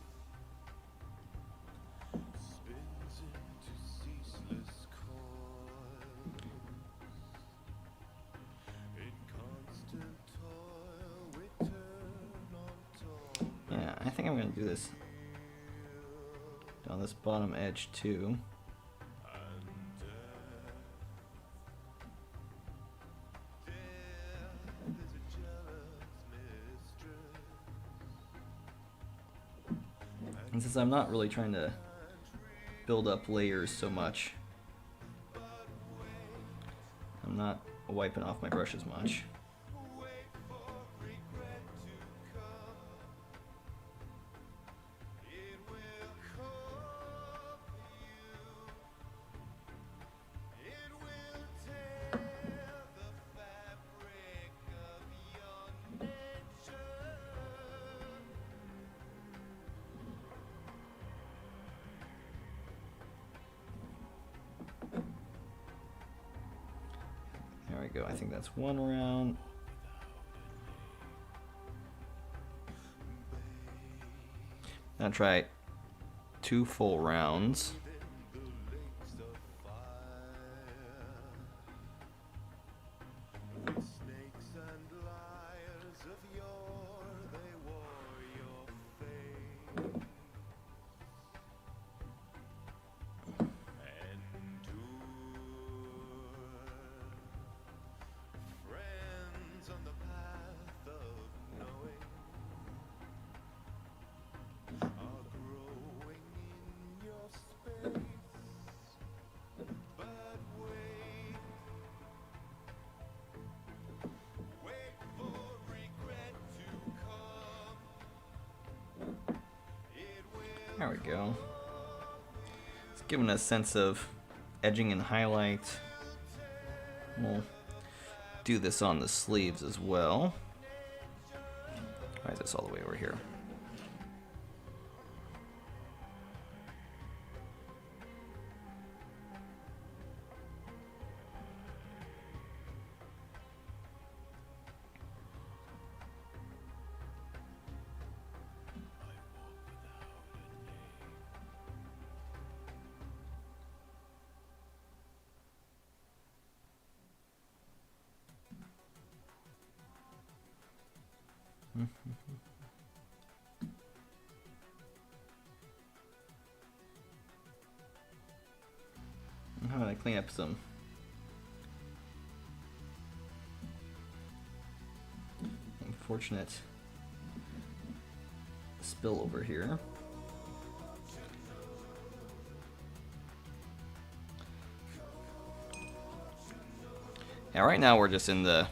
Yeah, I think I'm going to do this on this bottom edge too. And since I'm not really trying to build up layers so much, I'm not wiping off my brush as much. There we go, I think that's one round. Now try 2 full rounds. There we go. It's giving a sense of edging and highlight. We'll do this on the sleeves as well. Why is this all the way over here? How do I clean up some unfortunate spill over here? Now right now we're just in the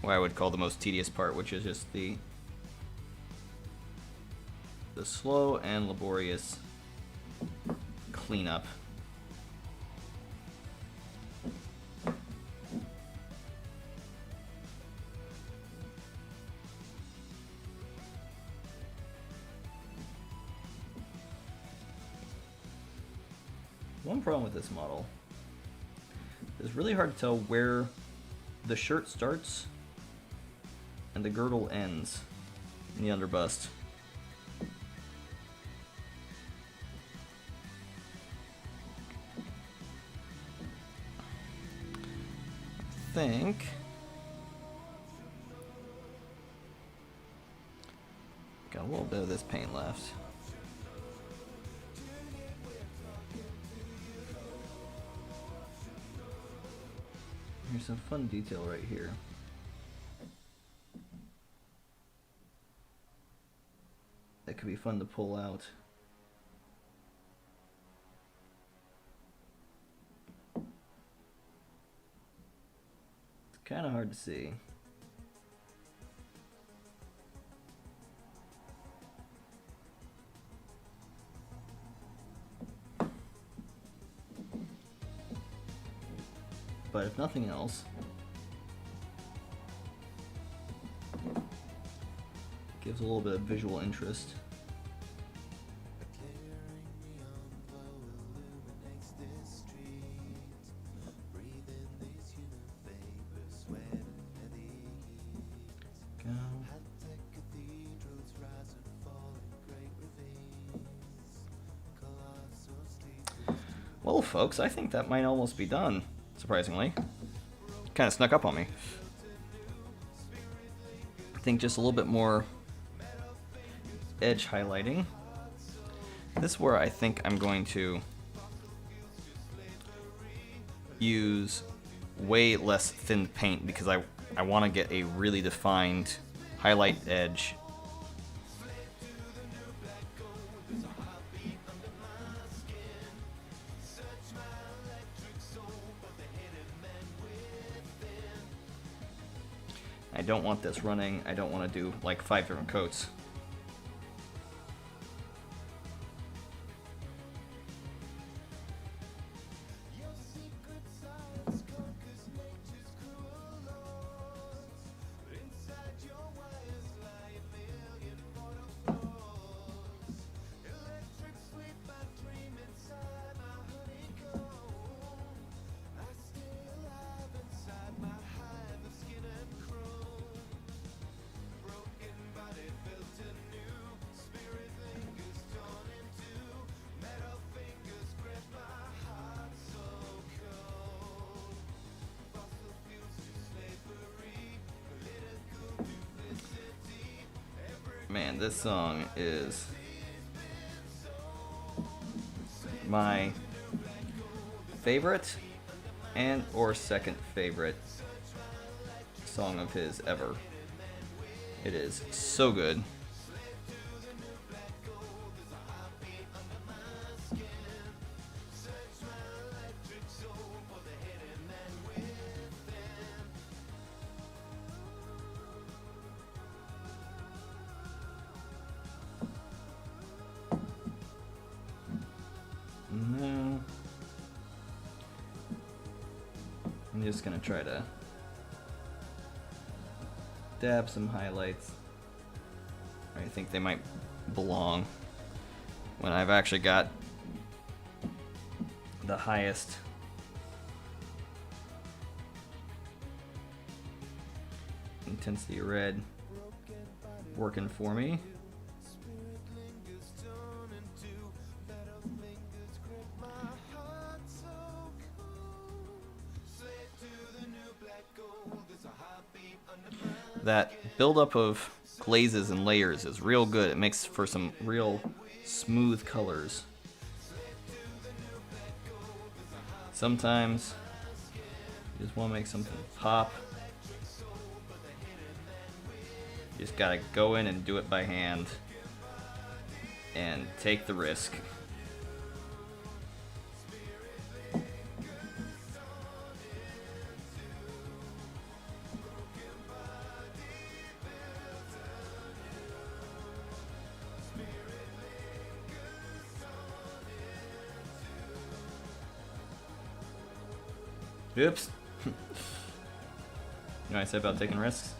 what I would call the most tedious part, which is just the slow and laborious cleanup. one problem with this model. It's really hard to tell where the shirt starts and the girdle ends in the underbust. I think got a little bit of this paint left. Here's some fun detail right here. That could be fun to pull out. It's kind of hard to see. But if nothing else, it gives a little bit of visual interest. Well, folks, I think that might almost be done. Surprisingly, kind of snuck up on me. I think just a little bit more edge highlighting. This is where I think I'm going to use way less thin paint because I want to get a really defined highlight edge. I don't want this running. I don't want to do like 5 different coats. Man, this song is my favorite and or second favorite song of his ever. It is so good. No. I'm just gonna try to dab some highlights. I think they might belong when I've actually got the highest intensity red working for me. That buildup of glazes and layers is real good. It makes for some real smooth colors. Sometimes you just want to make something pop. You just gotta go in and do it by hand and take the risk. Oops. You know what I said about taking risks?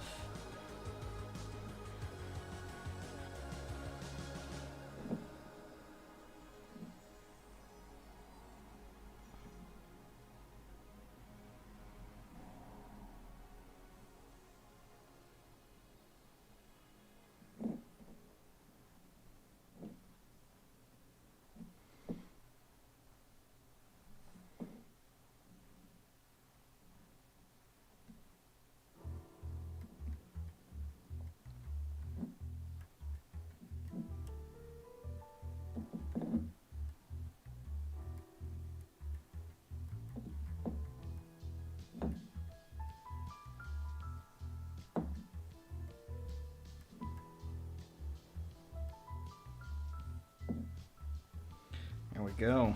go.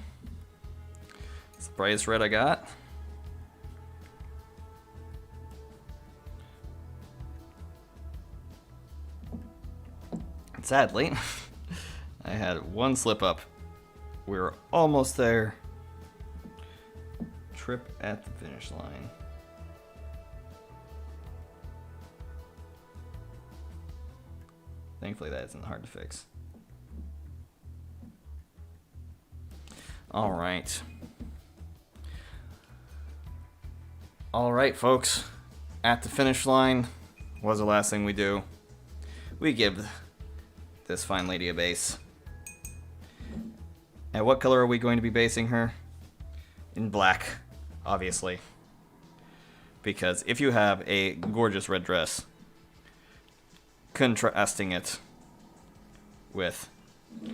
It's the brightest red I got. Sadly, I had one slip up. We were almost there. Trip at the finish line. Thankfully that isn't hard to fix. Alright. Alright, folks. At the finish line was the last thing we do. We give this fine lady a base. And what color are we going to be basing her? In black, obviously. Because if you have a gorgeous red dress, contrasting it with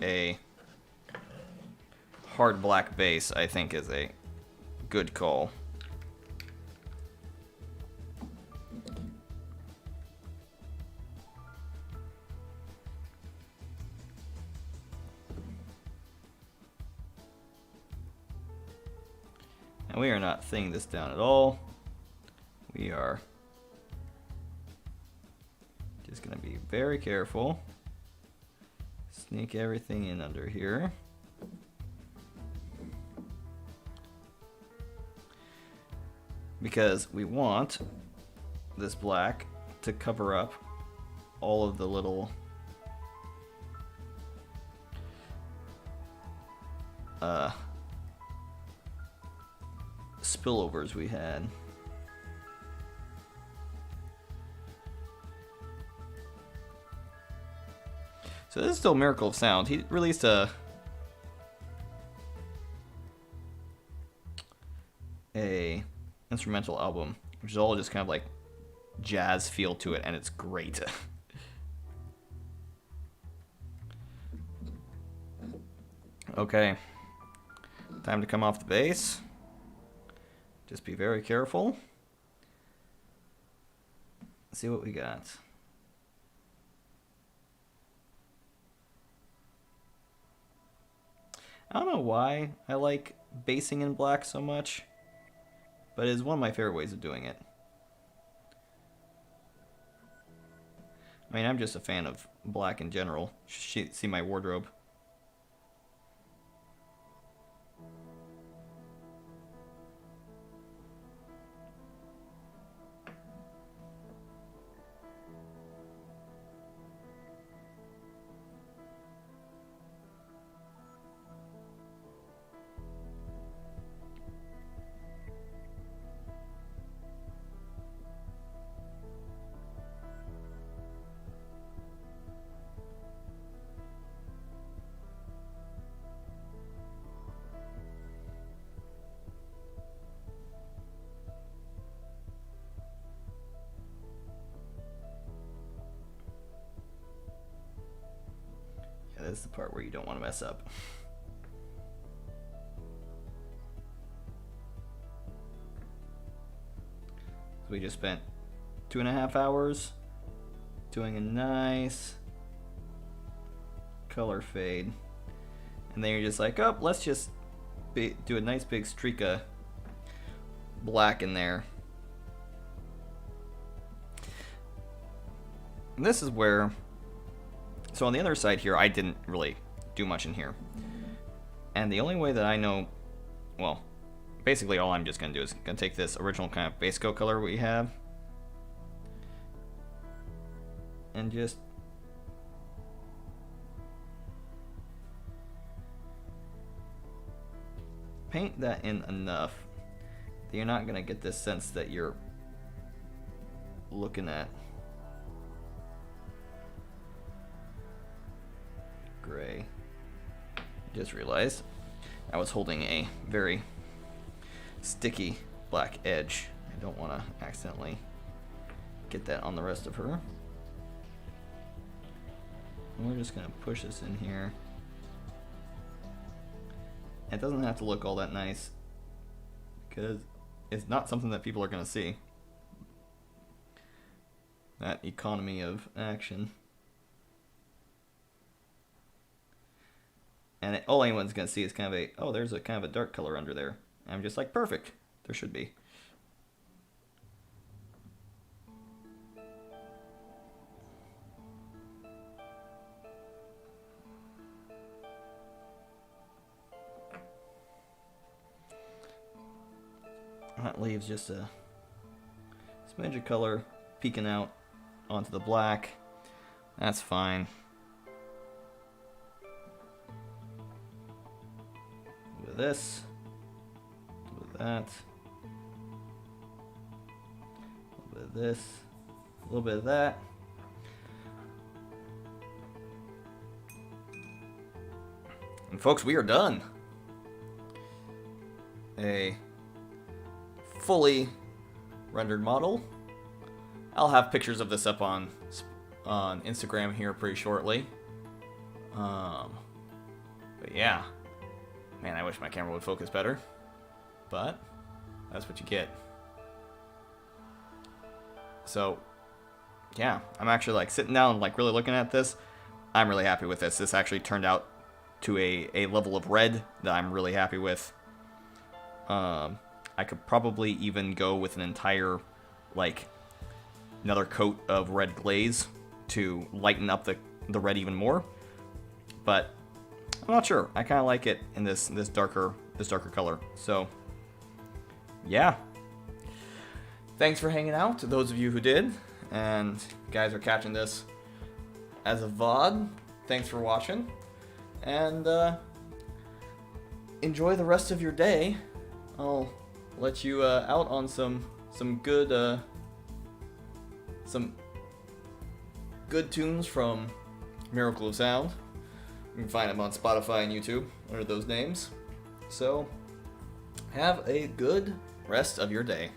a hard black base, I think is a good call. And we are not thinning this down at all. We are just going to be very careful. Sneak everything in under here. Because we want this black to cover up all of the little spillovers we had. So this is still Miracle of Sound. He released a instrumental album, which is all just kind of like jazz feel to it, and it's great. Okay, time to come off the bass. Just be very careful. Let's see what we got. I don't know why I like basing in black so much, but it is one of my favorite ways of doing it. I mean, I'm just a fan of black in general. See my wardrobe. This is the part where you don't want to mess up. So we just spent 2.5 hours doing a nice color fade. And then you're just like, oh, let's just do a nice big streak of black in there. And this is where... So on the other side here, I didn't really do much in here. And the only way that I know, well, basically all I'm just going to do is going to take this original kind of base coat color we have and just paint that in enough that you're not going to get this sense that you're looking at gray. Just realized I was holding a very sticky black edge. I don't want to accidentally get that on the rest of her. And we're just going to push this in here. It doesn't have to look all that nice because it's not something that people are going to see. That economy of action. And all anyone's going to see is kind of a, oh, there's a kind of a dark color under there. And I'm just like, perfect. There should be. That leaves just a smidge of color peeking out onto the black. That's fine. A little bit of this, a little bit of that, a little bit of this, a little bit of that. And folks, we are done. A fully rendered model. I'll have pictures of this up on Instagram here pretty shortly. But yeah, man, I wish my camera would focus better, but that's what you get. So yeah, I'm actually like sitting down and like really looking at this. I'm really happy with this. This actually turned out to a level of red that I'm really happy with. I could probably even go with an entire, like, another coat of red glaze to lighten up the red even more. But I'm not sure. I kind of like it in this darker color. So yeah. Thanks for hanging out to those of you who did, and you guys are catching this as a VOD. Thanks for watching, and enjoy the rest of your day. I'll let you out on some good tunes from Miracle of Sound. You can find them on Spotify and YouTube under those names. So have a good rest of your day.